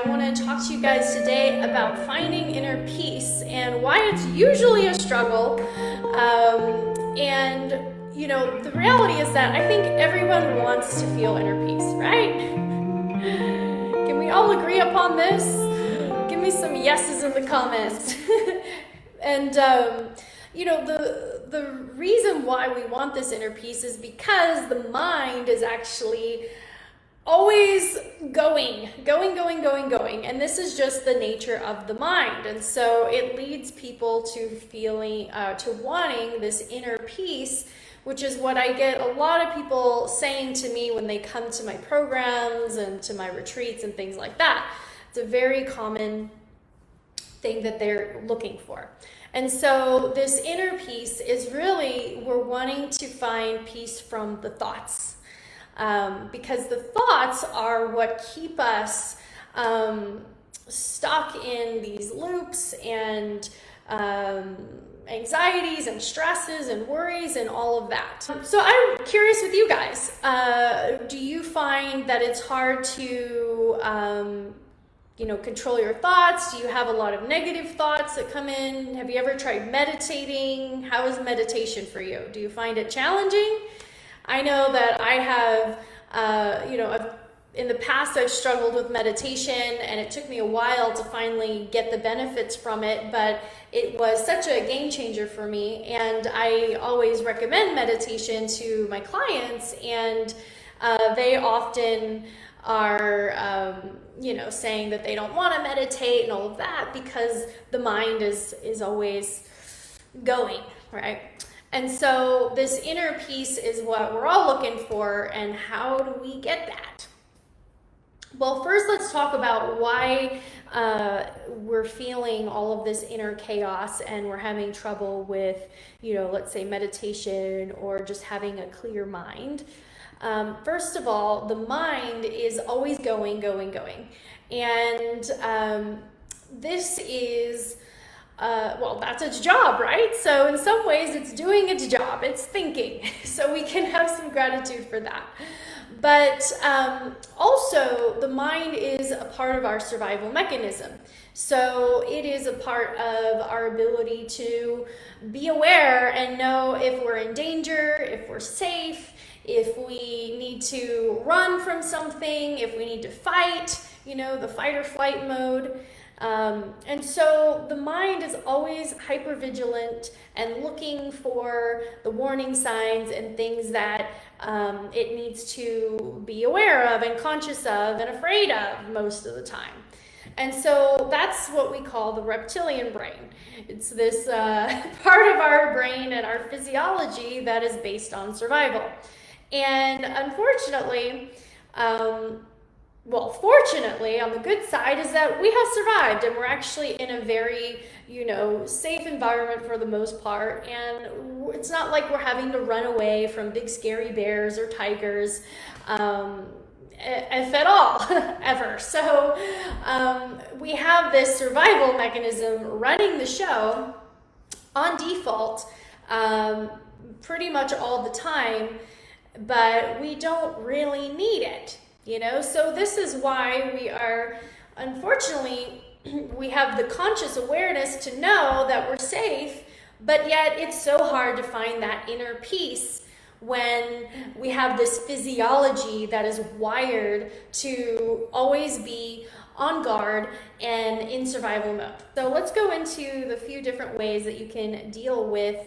I want to talk to you guys today about finding inner peace and why it's usually a struggle. The reality is that I think everyone wants to feel inner peace, right? Can we all agree upon this? Give me some yeses in the comments. and the reason why we want this inner peace is because the mind is actually always going. And this is just the nature of the mind. And so it leads people to wanting this inner peace, which is what I get a lot of people saying to me when they come to my programs and to my retreats and things like that. It's a very common thing that they're looking for. And so this inner peace is really, we're wanting to find peace from the thoughts. Because the thoughts are what keep us stuck in these loops and anxieties and stresses and worries and all of that. So I'm curious with you guys, do you find that it's hard to control your thoughts? Do you have a lot of negative thoughts that come in? Have you ever tried meditating? How is meditation for you? Do you find it challenging? I know that I have, in the past I've struggled with meditation, and it took me a while to finally get the benefits from it, but it was such a game changer for me, and I always recommend meditation to my clients, and they often are, saying that they don't want to meditate and all of that because the mind is always going, right? And so this inner peace is what we're all looking for, and how do we get that? Well, first let's talk about why we're feeling all of this inner chaos and we're having trouble with, let's say meditation or just having a clear mind. First of all, the mind is always going. And this is that's its job, right? So in some ways it's doing its job, it's thinking. So we can have some gratitude for that. But also the mind is a part of our survival mechanism. So it is a part of our ability to be aware and know if we're in danger, if we're safe, if we need to run from something, if we need to fight, the fight or flight mode. And so the mind is always hypervigilant and looking for the warning signs and things that it needs to be aware of and conscious of and afraid of most of the time. And so that's what we call the reptilian brain. It's this part of our brain and our physiology that is based on survival. And unfortunately, fortunately, on the good side is that we have survived and we're actually in a very, safe environment for the most part. And it's not like we're having to run away from big scary bears or tigers, if at all, ever. So we have this survival mechanism running the show on default pretty much all the time, but we don't really need it. So this is why we are, unfortunately, we have the conscious awareness to know that we're safe, but yet it's so hard to find that inner peace when we have this physiology that is wired to always be on guard and in survival mode. So let's go into the few different ways that you can deal with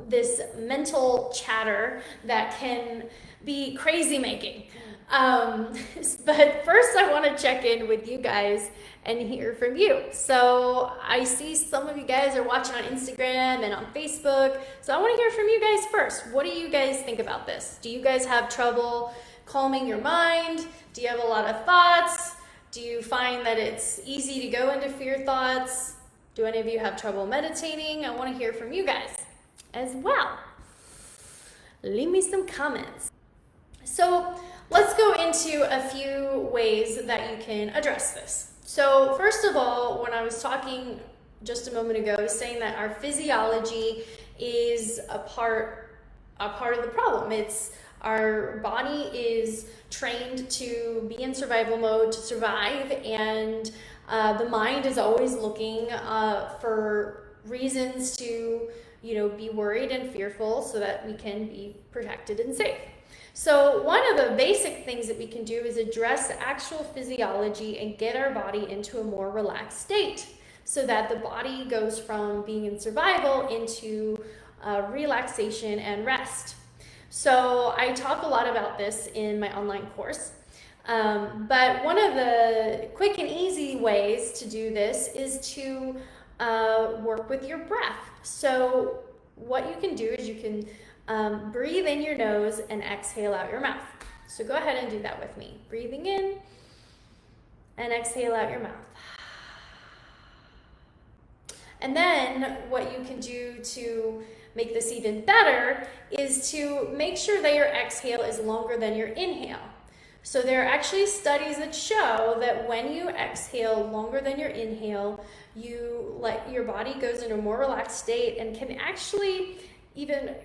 this mental chatter that can be crazy making. But first I want to check in with you guys and hear from you. So I see some of you guys are watching on Instagram and on Facebook. So I want to hear from you guys first. What do you guys think about this? Do you guys have trouble calming your mind? Do you have a lot of thoughts? Do you find that it's easy to go into fear thoughts? Do any of you have trouble meditating? I want to hear from you guys as well. Leave me some comments. So let's go into a few ways that you can address this. So first of all, when I was talking just a moment ago, I was saying that our physiology is a part of the problem. It's Our body is trained to be in survival mode, to survive, and the mind is always looking for reasons to, be worried and fearful so that we can be protected and safe. So one of the basic things that we can do is address the actual physiology and get our body into a more relaxed state so that the body goes from being in survival into relaxation and rest. So I talk a lot about this in my online course. But one of the quick and easy ways to do this is to work with your breath. So what you can do is you can breathe in your nose and exhale out your mouth. So go ahead and do that with me. Breathing in and exhale out your mouth. And then what you can do to make this even better is to make sure that your exhale is longer than your inhale. So there are actually studies that show that when you exhale longer than your inhale, your body goes into a more relaxed state and can actually even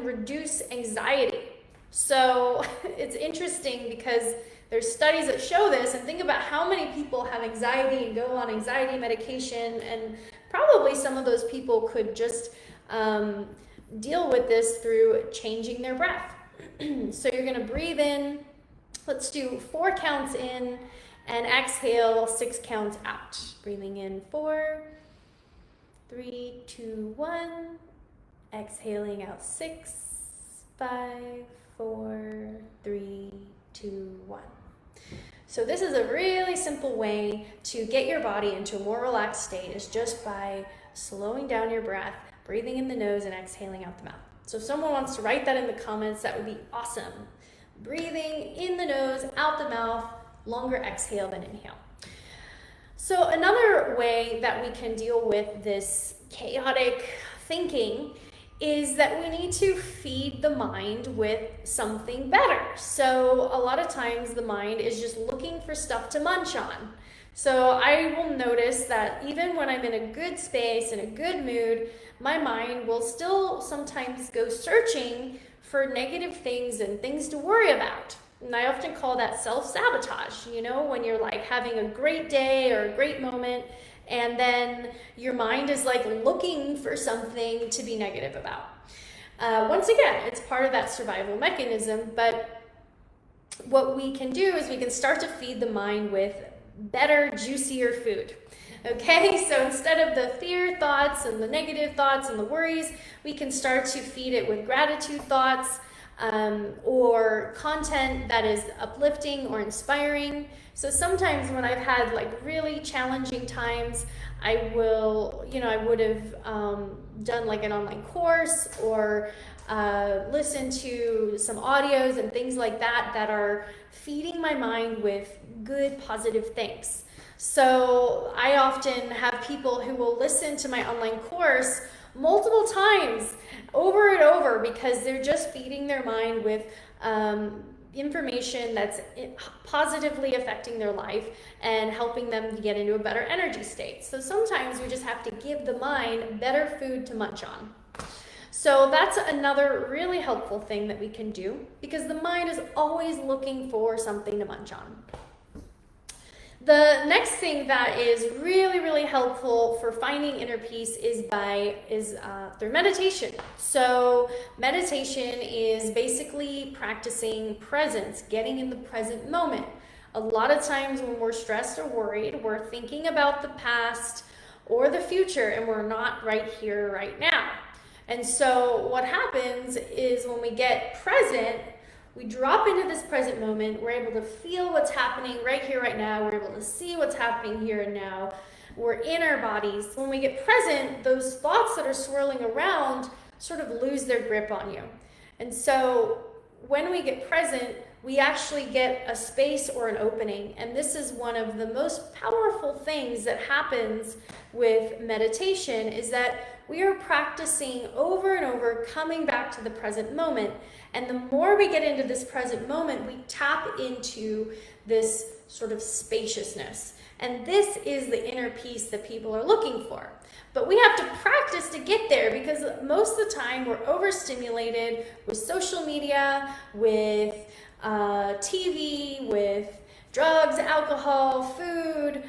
reduce anxiety. So it's interesting because there's studies that show this, and think about how many people have anxiety and go on anxiety medication, and probably some of those people could just deal with this through changing their breath. So you're going to breathe in. Let's do 4 counts in and exhale 6 counts out. Breathing in 4, 3, 2, 1. Exhaling out 6, 5, 4, 3, 2, 1. So this is a really simple way to get your body into a more relaxed state, is just by slowing down your breath, breathing in the nose and exhaling out the mouth. So if someone wants to write that in the comments, that would be awesome. Breathing in the nose, out the mouth, longer exhale than inhale. So another way that we can deal with this chaotic thinking is that we need to feed the mind with something better. So a lot of times the mind is just looking for stuff to munch on. So I will notice that even when I'm in a good space, in a good mood, my mind will still sometimes go searching for negative things and things to worry about. And I often call that self-sabotage, when you're like having a great day or a great moment, and then your mind is like looking for something to be negative about. Once again, it's part of that survival mechanism, but what we can do is we can start to feed the mind with better, juicier food. Okay, so instead of the fear thoughts and the negative thoughts and the worries, we can start to feed it with gratitude thoughts, or content that is uplifting or inspiring. So sometimes when I've had like really challenging times, I would have done like an online course or listen to some audios and things like that are feeding my mind with good, positive things. So I often have people who will listen to my online course multiple times over and over because they're just feeding their mind with information that's positively affecting their life and helping them to get into a better energy state. So sometimes we just have to give the mind better food to munch on. So that's another really helpful thing that we can do, because the mind is always looking for something to munch on. The next thing that is really, really helpful for finding inner peace is through meditation. So meditation is basically practicing presence, getting in the present moment. A lot of times when we're stressed or worried, we're thinking about the past or the future, and we're not right here, right now. And so what happens is when we get present, we drop into this present moment, we're able to feel what's happening right here, right now, we're able to see what's happening here and now, we're in our bodies. When we get present, those thoughts that are swirling around sort of lose their grip on you. And so when we get present, we actually get a space or an opening. And this is one of the most powerful things that happens with meditation, is that we are practicing over and over coming back to the present moment. And the more we get into this present moment, we tap into this sort of spaciousness. And this is the inner peace that people are looking for. But we have to practice to get there, because most of the time we're overstimulated with social media, with TV, with drugs, alcohol, food,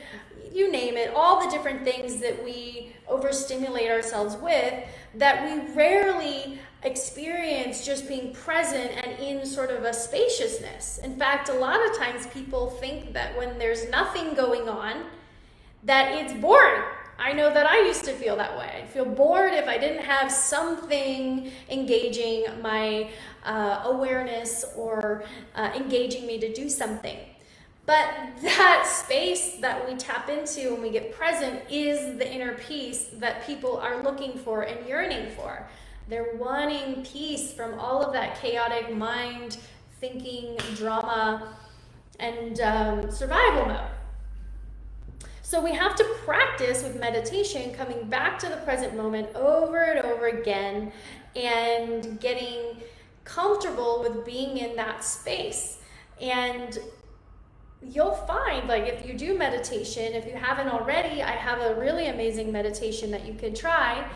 you name it, all the different things that we overstimulate ourselves with, that we rarely experience just being present and in sort of a spaciousness. In fact, a lot of times people think that when there's nothing going on, that it's boring. I know that I used to feel that way. I'd feel bored if I didn't have something engaging my awareness or engaging me to do something. But that space that we tap into when we get present is the inner peace that people are looking for and yearning for. They're wanting peace from all of that chaotic mind, thinking, drama, and survival mode. So we have to practice with meditation, coming back to the present moment over and over again, and getting comfortable with being in that space. And you'll find, like, if you do meditation, if you haven't already, I have a really amazing meditation that you can try.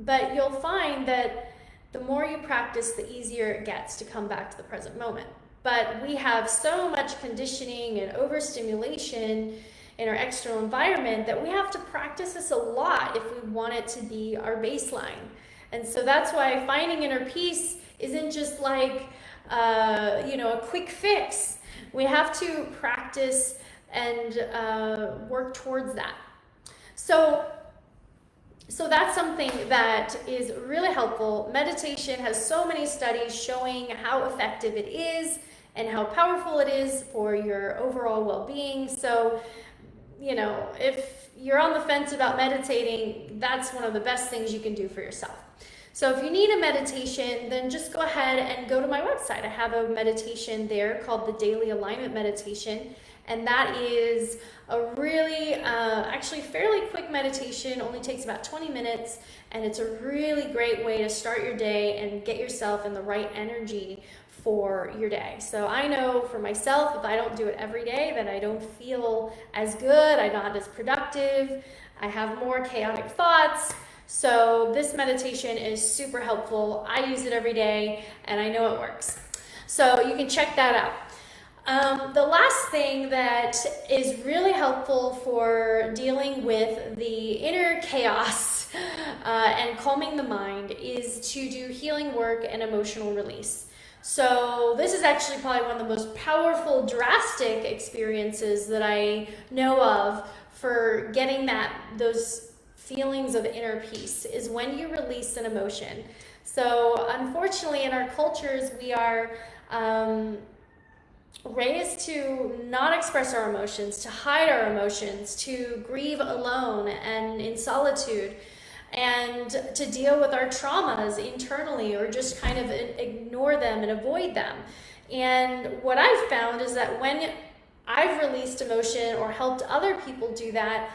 But you'll find that the more you practice, the easier it gets to come back to the present moment. But we have so much conditioning and overstimulation in our external environment that we have to practice this a lot if we want it to be our baseline. And so that's why finding inner peace isn't just like, a quick fix. We have to practice and work towards that. So that's something that is really helpful. Meditation has so many studies showing how effective it is and how powerful it is for your overall well-being. So, if you're on the fence about meditating, that's one of the best things you can do for yourself. So if you need a meditation, then just go ahead and go to my website. I have a meditation there called the Daily Alignment Meditation. And that is a really, actually fairly quick meditation, only takes about 20 minutes, and it's a really great way to start your day and get yourself in the right energy for your day. So I know for myself, if I don't do it every day, then I don't feel as good, I'm not as productive, I have more chaotic thoughts. So this meditation is super helpful. I use it every day, and I know it works. So you can check that out. The last thing that is really helpful for dealing with the inner chaos and calming the mind is to do healing work and emotional release. So this is actually probably one of the most powerful, drastic experiences that I know of for getting those feelings of inner peace, is when you release an emotion. So unfortunately in our cultures, we are raised to not express our emotions, to hide our emotions, to grieve alone and in solitude, and to deal with our traumas internally, or just kind of ignore them and avoid them. And what I've found is that when I've released emotion or helped other people do that,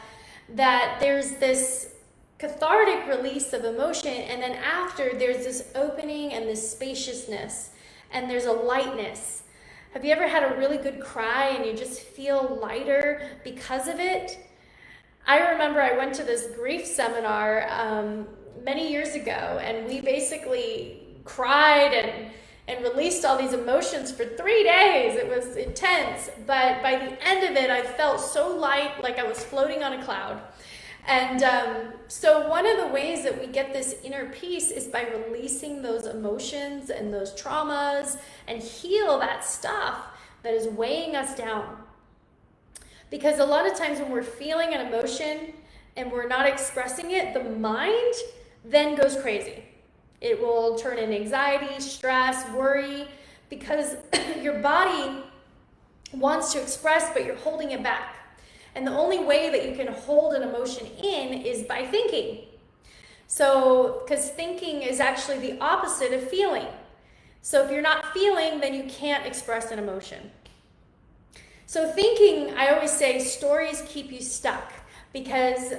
that there's this cathartic release of emotion, and then after there's this opening and this spaciousness, and there's a lightness. Have you ever had a really good cry and you just feel lighter because of it? I remember I went to this grief seminar many years ago, and we basically cried and released all these emotions for 3 days. It was intense, but by the end of it, I felt so light, like I was floating on a cloud. And so one of the ways that we get this inner peace is by releasing those emotions and those traumas and heal that stuff that is weighing us down. Because a lot of times when we're feeling an emotion and we're not expressing it, the mind then goes crazy. It will turn in anxiety, stress, worry, because your body wants to express, but you're holding it back. And the only way that you can hold an emotion in is by thinking. So, because thinking is actually the opposite of feeling. So if you're not feeling, then you can't express an emotion. So thinking, I always say, stories keep you stuck, because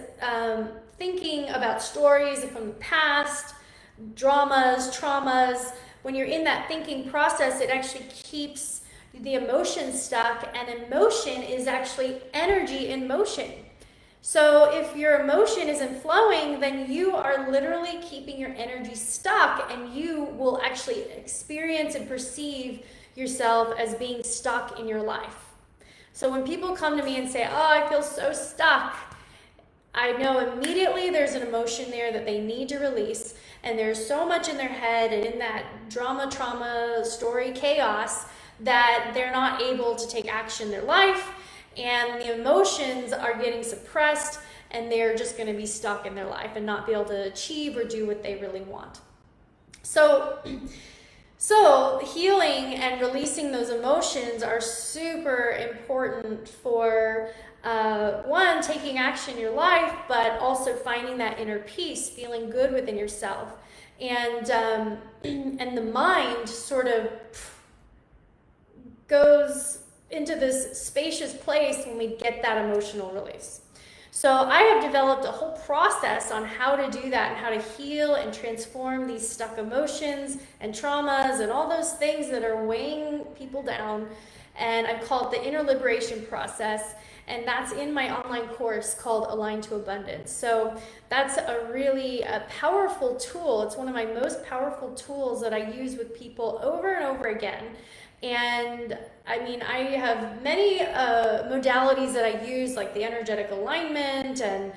thinking about stories from the past, dramas, traumas, when you're in that thinking process, it actually keeps the emotion stuck, and emotion is actually energy in motion. So if your emotion isn't flowing, then you are literally keeping your energy stuck, and you will actually experience and perceive yourself as being stuck in your life. So when people come to me and say, oh, I feel so stuck, I know immediately there's an emotion there that they need to release, and there's so much in their head and in that drama, trauma, story, chaos that they're not able to take action in their life, and the emotions are getting suppressed, and they're just going to be stuck in their life and not be able to achieve or do what they really want. So healing and releasing those emotions are super important for one, taking action in your life, but also finding that inner peace, feeling good within yourself. And the mind sort of goes into this spacious place when we get that emotional release. So I have developed a whole process on how to do that and how to heal and transform these stuck emotions and traumas and all those things that are weighing people down. And I call it the inner liberation process. And that's in my online course called Align to Abundance. So that's a really powerful tool. It's one of my most powerful tools that I use with people over and over again. And I mean, I have many modalities that I use, like the energetic alignment and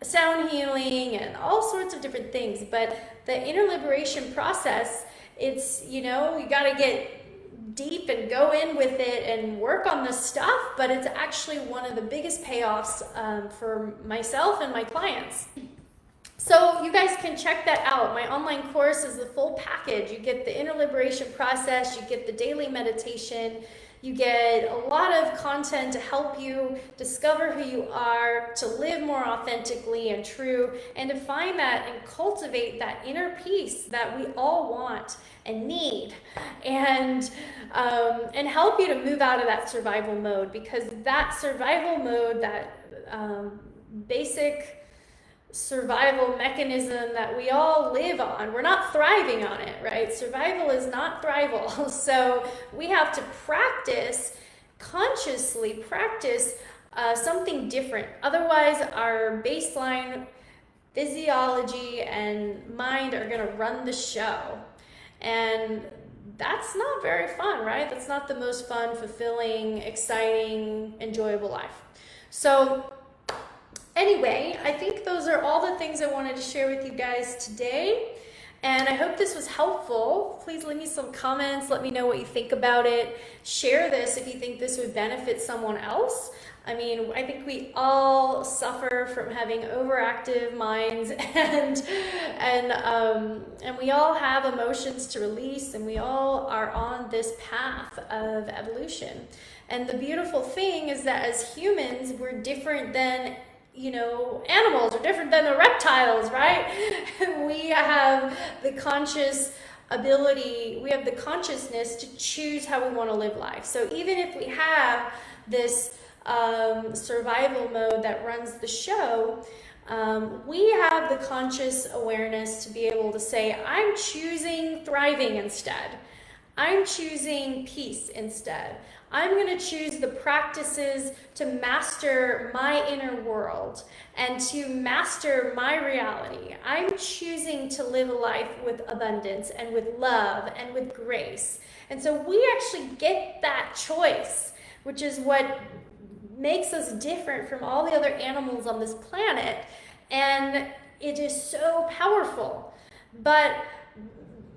sound healing and all sorts of different things. But the inner liberation process, it's, you got to get deep and go in with it and work on this stuff, but it's actually one of the biggest payoffs for myself and my clients. So you guys can check that out. My online course is the full package. You get the inner liberation process, you get the daily meditation, you get a lot of content to help you discover who you are, to live more authentically and true, and to find that and cultivate that inner peace that we all want and need, and help you to move out of that survival mode, because that survival mode, that basic survival mechanism that we all live on, we're not thriving on it, right? Survival is not thrival. So we have to consciously practice something different. Otherwise, our baseline physiology and mind are going to run the show. And that's not very fun, right? That's not the most fun, fulfilling, exciting, enjoyable life. So anyway, I think those are all the things I wanted to share with you guys today. And I hope this was helpful. Please leave me some comments. Let me know what you think about it. Share this if you think this would benefit someone else. I mean, I think we all suffer from having overactive minds, and we all have emotions to release, and we all are on this path of evolution. And the beautiful thing is that as humans, we're different than animals, are different than the reptiles, right? We have the conscious ability, we have the consciousness to choose how we want to live life. So even if we have this survival mode that runs the show, we have the conscious awareness to be able to say, I'm choosing thriving instead. I'm choosing peace instead. I'm going to choose the practices to master my inner world and to master my reality. I'm choosing to live a life with abundance and with love and with grace. And so we actually get that choice, which is what makes us different from all the other animals on this planet. And it is so powerful. But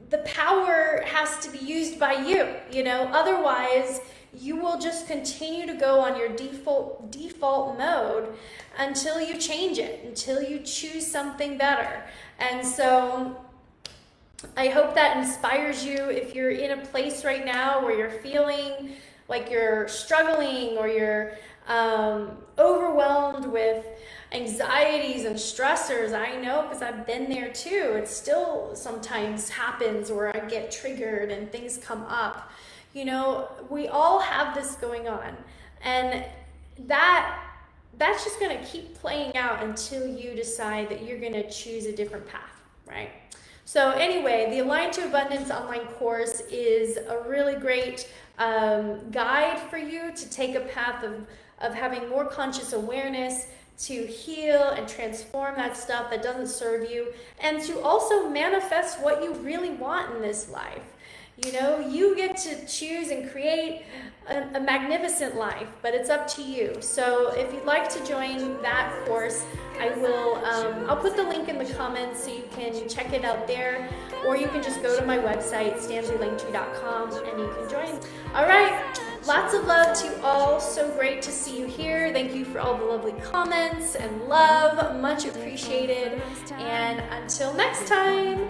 the power has to be used by you, otherwise you will just continue to go on your default mode until you change it, until you choose something better. And so I hope that inspires you. If you're in a place right now where you're feeling like you're struggling, or you're overwhelmed with anxieties and stressors, I know, because I've been there too. It still sometimes happens where I get triggered and things come up. We all have this going on, and that's just going to keep playing out until you decide that you're going to choose a different path, right? So anyway, the Align to Abundance online course is a really great guide for you to take a path of having more conscious awareness, to heal and transform that stuff that doesn't serve you, and to also manifest what you really want in this life. You know, you get to choose and create a magnificent life, but it's up to you. So if you'd like to join that course, I'll put the link in the comments so you can check it out there, or you can just go to my website, stanzielinktree.com, and you can join. All right, lots of love to all. So great to see you here. Thank you for all the lovely comments and love. Much appreciated. And until next time,